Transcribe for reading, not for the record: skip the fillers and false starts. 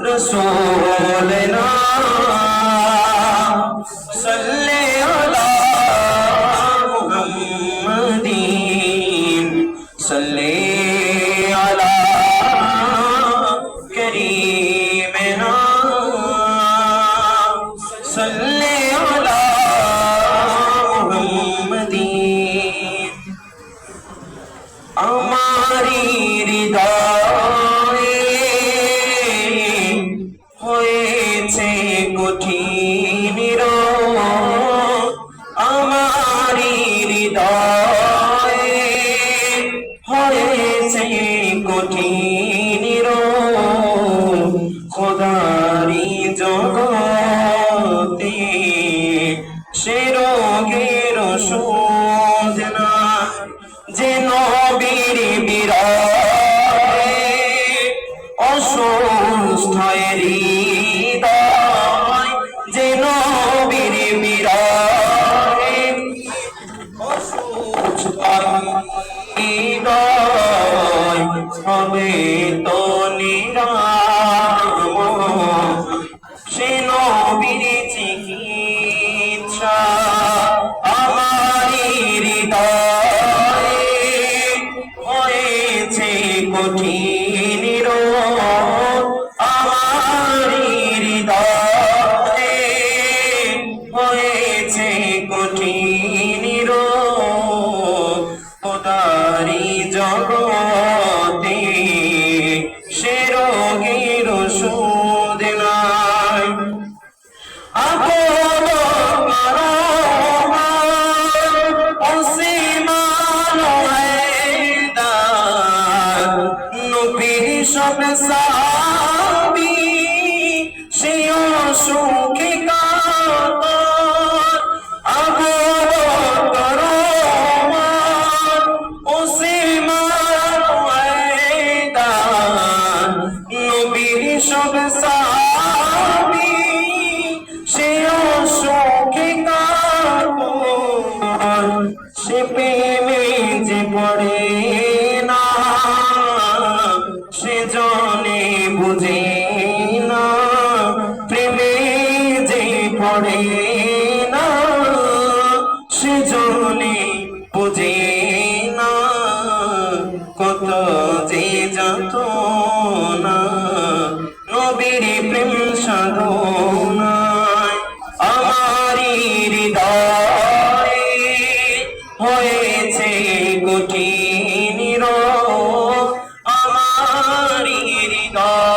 रसूलना सल्ले अला मुहम्मदीन सल्ले अला करीमना सल्ले अला मुहम्मदीन हमारी हृदये হয়েছে কঠিন আমারি হৃদয়ে হয়েছে কঠিন খোদারি জগতে সে রোগের ওষুধ না যে নবীর বিরহে অসুস্থ হৃদয় যে নবীর বিরহে অসুস্থ হৃদয় হবে তো নিরাম সে নবীর চিকিৎসা আমারি হৃদয়ে হয়েছে কঠিন আমারি হৃদয়ে হয়েছে কঠিন খোদারি জগতে সে রোগের ওষুধ নাই আপন সব সাবি সে সুখে কাতর আবর ওসমান নবীর সব সাবি সে সুখে কাতর সে প্রেমে যে পড়ে না সে জনে বুঝে না প্রেমে যে পড়ে না সে জনে বুঝে না কত যে যত না নবীর প্রেম সাধনায় আমারি হৃদয়ে হয়েছে কঠিন আমারি হৃদয়